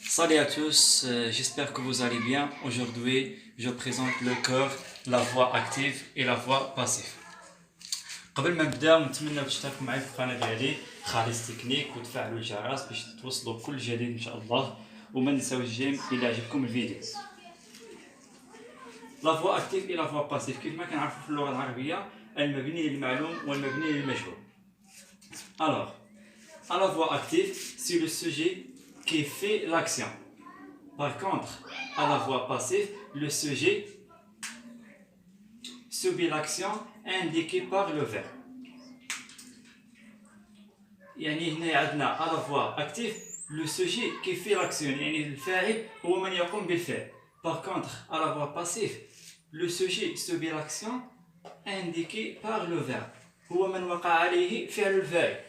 Salut à tous, j'espère que vous allez bien. Aujourd'hui, je présente le cœur, la voix active et la voix passive. قبل ما نبدا نتمنى تشتركوا معي في القناه ديالي خالص تكنيك وتفعلوا الجرس باش توصلوا بكل جديد ان شاء الله وما نساوش الجيم الى عجبكم الفيديو. لا فوا اكتيف et la voix passive كيف ما كنعرفوا في اللغه العربيه المبني للمعلوم والمبني للمجهول. Alors, à la voix active, c'est le sujet qui fait l'action. Par contre, à la voix passive, le sujet subit l'action indiquée par le verbe. يعني هنا عندنا à la voix active le sujet qui fait l'action يعني الفاعل هو من يقوم بالفعل. Par contre, à la voix passive, le sujet subit l'action indiquée par le verbe. هو من وقع عليه فعل الفاعل.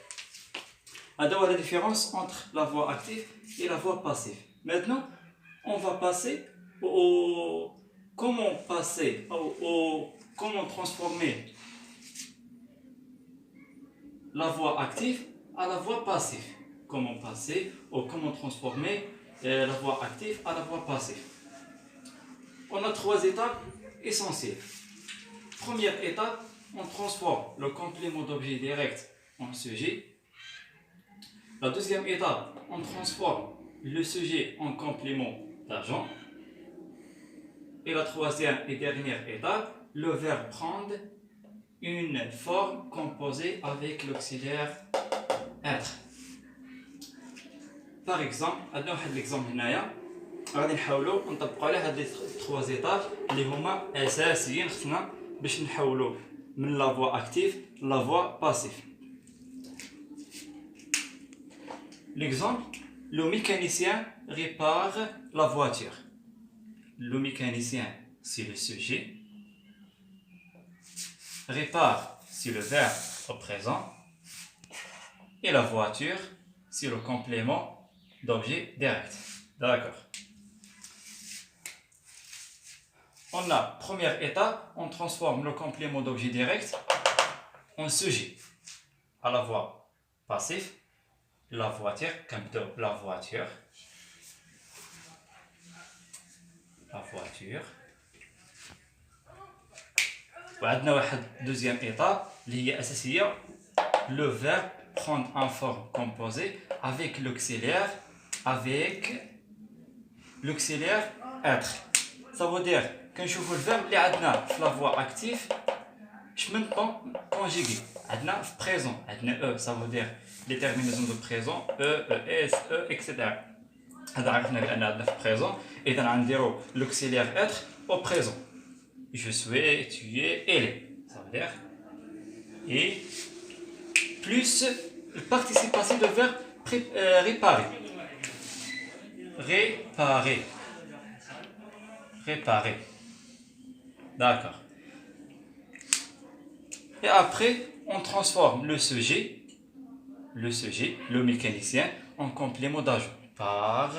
هذا هو la différence entre la voix active et la voix passive. Maintenant, on va passer au comment transformer la voix active à la voix passive. Comment transformer la voix active à la voix passive. On a trois étapes essentielles. Première étape, on transforme le complément d'objet direct en sujet. La deuxième étape, on transforme le sujet en complément d'agent. Et la troisième et dernière étape, le verbe prend une forme composée avec l'auxiliaire être. Par exemple, عندنا واحد l'exemple هنايا غادي نحاولوا نطبقوا عليه هاد trois étapes اللي هما اساسيين خصنا باش نحولوا من la voix active la voix passive. L'exemple, le mécanicien répare la voiture. Le mécanicien, c'est le sujet. Répare, c'est le verbe au présent. Et la voiture, c'est le complément d'objet direct. D'accord. On a, première étape, on transforme le complément d'objet direct en sujet. À la voix passive, la voiture, comme la voiture. La voiture. وعندنا واحد deuxième étape اللي هي أساسية le verbe prend en forme composée avec être. Ça veut dire كنشوفوا الفيرب اللي عندنا في la voix active chemin conjugué عندنا في présent عندنا ça veut dire les terminaisons de présent es etc. هذا عرفنا بأن عندنا في présent إذا غنديرو l'auxiliaire être au présent. Je suis, tu es, elle est. Ça veut dire et plus le participe passé de verbe réparer. Réparer. D'accord. Et après, on transforme le sujet, le mécanicien, en complément d'agent par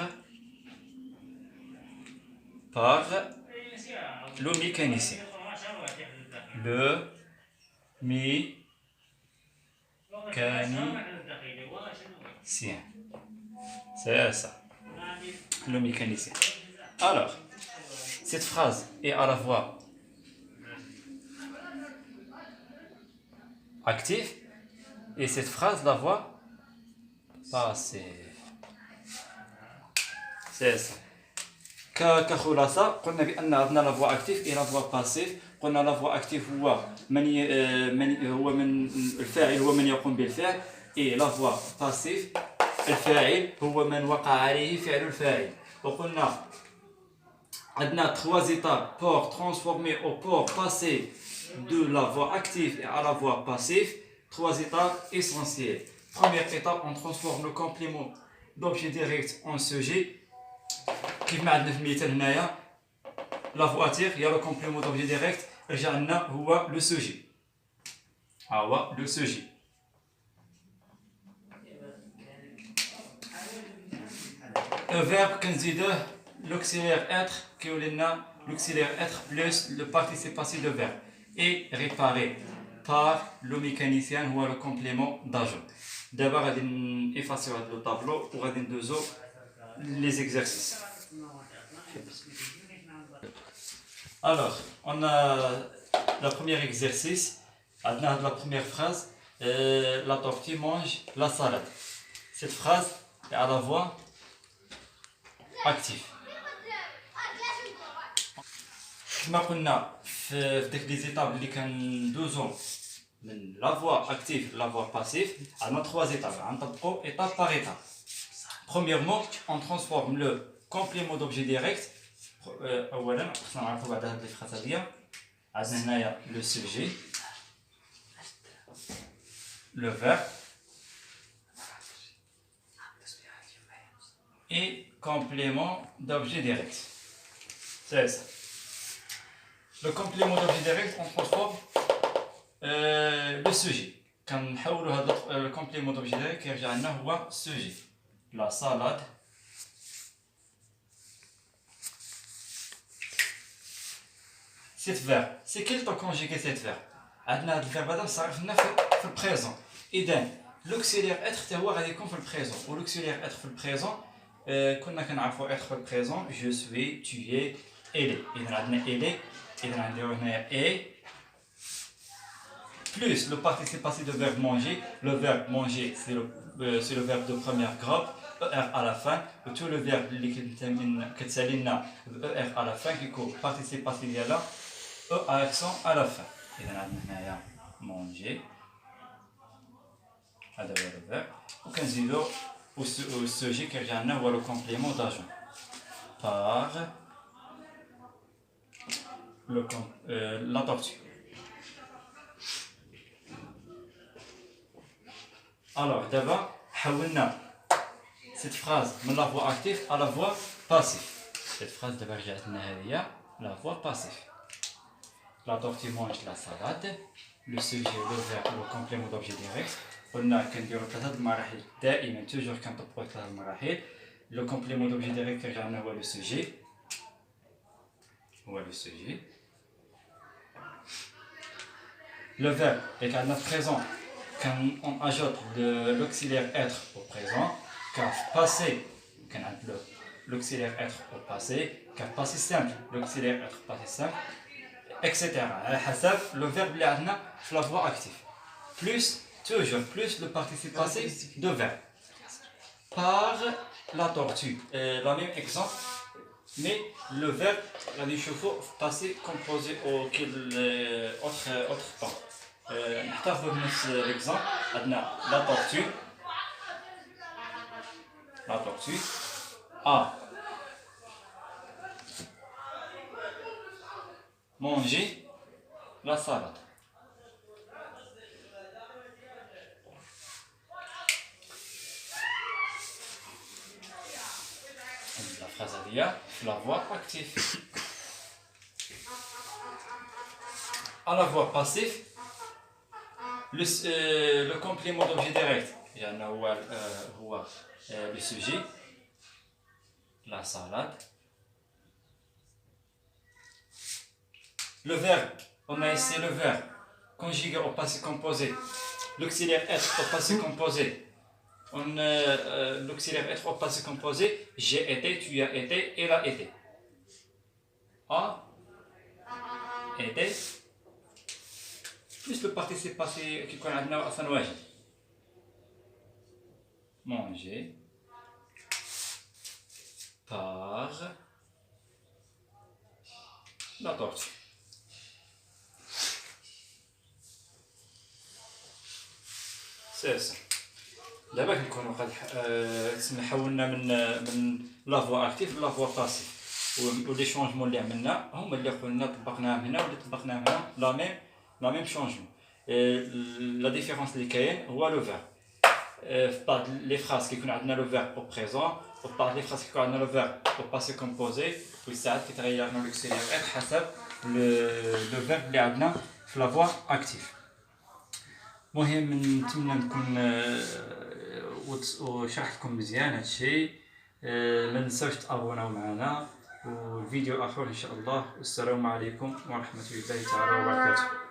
le mécanicien. Le mécanicien. C'est ça. Le mécanicien. Alors, cette phrase est à la voix active et cette phrase la voix passive. C'est ça. كخلاصة قلنا بأن عندنا لا فوا أكتيف إلى لا فوا باسيف. قلنا لا فوا أكتيف هو من الفاعل هو من يقوم بالفعل إي لا فوا باسيف الفاعل هو من وقع عليه فعل الفاعل. وقلنا عندنا trois étapes pour transformer ou pour passer de la voix active à la voix passive. Trois étapes essentielles. Première étape, on transforme le complément d'objet direct en sujet. كيف ما عندنا في المثال هنايا لا فواتير هي لو كومبليمون دوبجي ديريكت رجع لنا هو لو سوجي. ها هو لو سوجي. الفيرب كنزيدوه لوكسيليير اتر كيولي لنا لوكسيليير اتر بلس لو بارتيسيب باسيف دو فيرب اي ريباري بار لو ميكانيسيان هو لو كومبليمون داجون. دابا غادي نيفاسيو هاد لو طابلو وغادي ندوزو les exercices. Alors, on a le premier exercice, la première phrase, la tortue mange la salade. Cette phrase est à la voix active. كما قلنا في ديك لي زيتاب اللي كندوزو من لا فوا اكتيف لا فوا باسيف عندنا 3 étapes غنطبقوا étape par étape. Premièrement, on transforme le complément d'objet direct. اولا خصنا نعرفوا بعد هاد لي فراس هادية. عندنا هنايا لو سوجي le verbe et complément d'objet direct. C'est ça. Le complément d'objet direct, on transforme le sujet. Quand on le complément d'objet direct, qui est le sujet. La salade. Cette verbe. C'est quel temps conjugué cette verbe? On a le verbe ça arrive dans le présent. Et donc, l'auxiliaire être, c'est le présent. Ou l'auxiliaire être le présent, quand on a être le présent, je suis, tu es, elle est. Et on a elle est. Et on a et plus le participe passé de verbe manger. Le verbe manger, c'est le verbe de première groupe, ER à la fin. Et tout le verbe qui s'aligne ER à la fin, qui est participe passé de là, E à accent à la fin. Et on a manger. هذا هو الفعل وكنزيدو السوجي كيرجعنا هو لو كومبليمون داجون par la tortue. Alors d'abord حولنا cette phrase من la voix active à la voix passive. Cette phrase d'abord رجعتنا هذه la voix passive. La tortue mange la salade. Le sujet, le verbe, le complément d'objet direct. قلنا كنديرو 3 المراحل دائما توجور كنطبقو 3 المراحل. لو كومبليمون دوبجي ديريكت كيرجعنا هو لو سوجي. Le verbe est عندنا présent quand on ajoute l'auxiliaire être au présent, car passé quand l'auxiliaire être au passé, car passé simple l'auxiliaire être passé simple, etc. على حسب le verbe اللي عندنا في la voix active. Toujours plus le participe passé de verbe. Par la tortue. Le même exemple, mais le verbe, il faut passer composé au autre temps. نحتفظ بنفس l'exemple. عندنا la tortue a mangé la salade. La phrase la voix active. À la voix passive, le complément d'objet direct, il y en a le sujet, la salade. Le verbe, on a ici le verbe conjugué au passé composé. L'auxiliaire être au passé composé. L'auxiliaire être au passé composé, j'ai été, tu as été, elle a été. A été plus le participe passé qui connaît à Sanouaji. Manger par la tortue. C'est ça. دابا كنكونوا قد حولنا من لا فوا اكتيف لا فوا باسيف ولي شونجمون اللي عملنا هما اللي قلنا طبقناهم هنا واللي طبقناهم هنا لا ميم شونجمون. لا ديفيرونس اللي كاين هو لو فيرب في بعض لي فراز كيكون عندنا لو فيرب او بريزون وفي بعض لي فراز كيكون عندنا لو فيرب او باسي كومبوزي وساعات كيتغير لنا لوكسيليير ات حسب لو فيرب اللي عندنا في لا فوا اكتيف. المهم نتمنى نكون وشرحت لكم مزيان هادشي. ما ننساوش تابوناو معنا والفيديو الاخر ان شاء الله. والسلام عليكم ورحمه الله تعالى وبركاته.